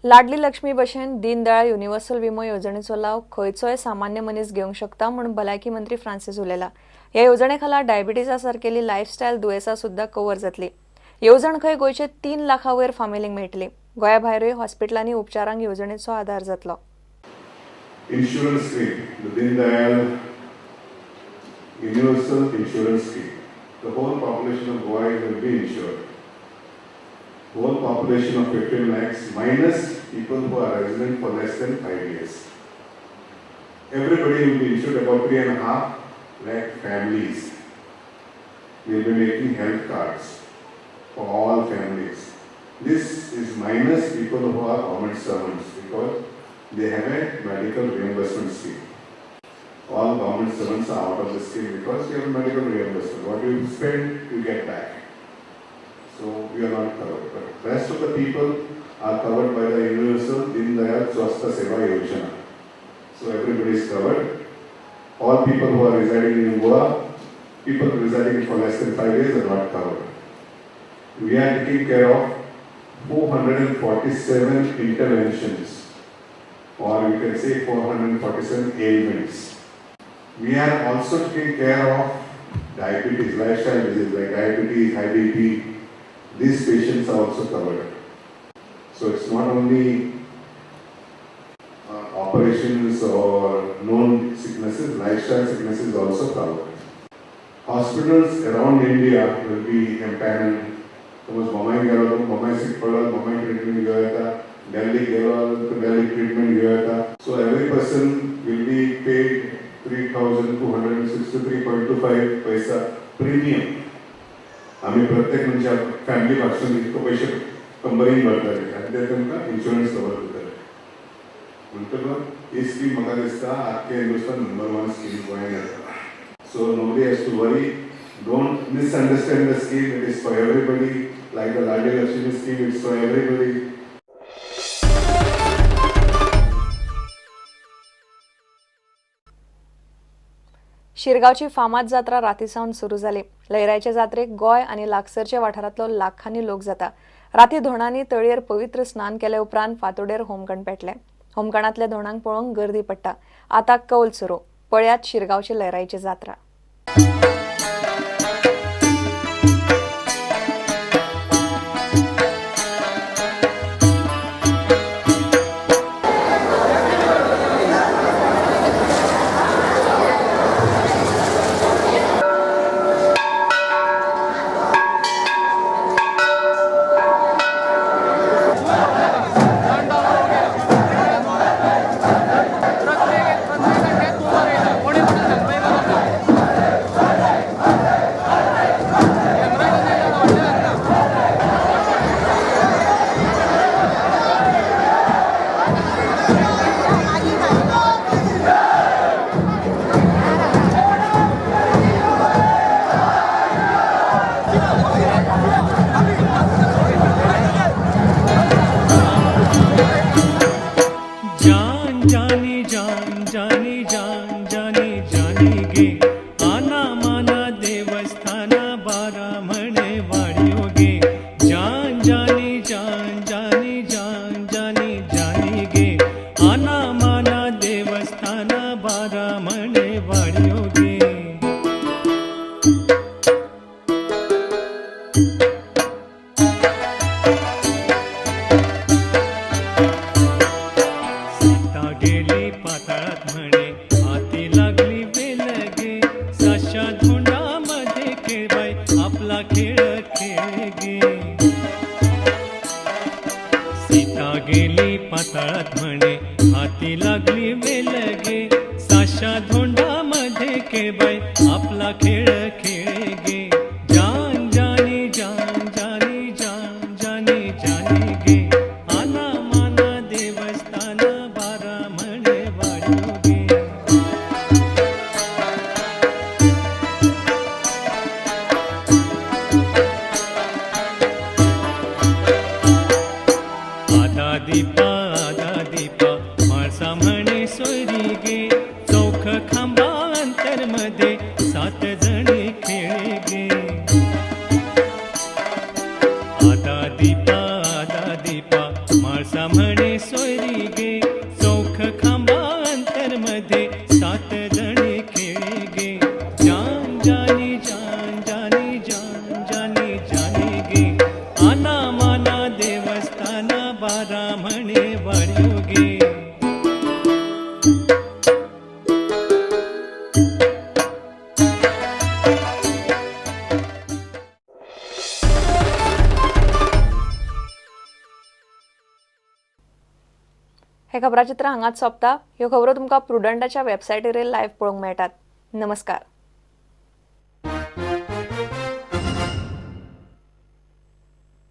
लाडली लक्ष्मी भशेन दीनदयाळ युनिव्हर्सल विमो योजनेचो लाव खंयचोय सामान्य मनीस घेवंक शकता म्हणून भलायकी मंत्री फ्रांसिस उलयला। ह्या योजनेखाला डायबिटीसा सारकेली लायफस्टायल दुयेंसां सुद्धा कव्हर जातली। येवजण खंय गोंयचे 3 लाखां वयर फामिलींक मेळटली। गोंया भायरूय हॉस्पिटलांनी उपचारांक येवजणेचो आधार जातलो। Insurance scheme, the Dindayal Universal Insurance Scheme. The whole population of Goa will be insured. Whole population of 15 lakhs minus people who are resident for less than 5 years. Everybody will be insured, about 3.5 lakh families will be making health cards for all families. This is minus people who are government servants because they have a medical reimbursement scheme. All government servants are out of the scheme because you have medical reimbursement. What you spend, you get back. So we are not covered. But rest of the people are covered by the Universal Dindayal Swasthya Seva Yojana. So everybody is covered. All people who are residing in Goa, people residing for less than 5 years are not covered. We are taking care of 447 interventions, or you can say 447 ailments. We are also taking care of diabetes, lifestyle diseases like diabetes, high BP. These patients are also covered. So it's not only operations or known sicknesses, lifestyle sicknesses also covered. Hospitals around India will be empaneled. Suppose Mumbai गेलो, Mumbai sick पडलो, Mumbai treatment घेऊया था. Delhi गेलो, तो Delhi treatment घेऊया था. So every person will be paid 3,263.25 पैसा premium. आम्ही प्रत्येक म्हणजे फॅमिली पासून इतको पैसे कंपनीन भरताले आनी ते तुमकां इन्शुरन्स कवर करतले म्हणटकच ही स्कीम म्हाका दिसता आख्खे हिंदुस्तान नंबर 1 स्कीम गोंयांत आसा. So nobody has to worry. Don't misunderstand the scheme. It is for everybody. Like the Ladli Lakshmi scheme, it's for everybody. शिरगावची फामाद जात्रा रातीसावन सुरू जाली। लयराईचे जात्रेक गोय आणि लागसरच्या वाठारांतलो लाखांनी लोक जाता। राती धोणांनी तळयेर पवित्र स्नान केले उपरांत फातोडेर होमकण पेटले। होमकणांतल्या धोणांक पळोवंक गर्दी पडटा। आता कौल सुरू। पळयात शिरगावची लयराईची जात्रा। सीता गेली पाताळात म्हणे हाती लागली वेलगे साशा धोंडामध्ये खेळबाई आपला खेळ खेळ गे जान जानी जान जानी जान जानी जानी गे आना माना देवस्थान बारा म्हणे वाढू गे आदा दीपा माळसा म्हणे सोयरी गे चौख खा हे खबराचित्र हांगाच सोंपता. ह्यो खबरो तुमकां प्रुडंटाच्या वेबसायटीर लायव्ह पळोवंक मेळटात. नमस्कार.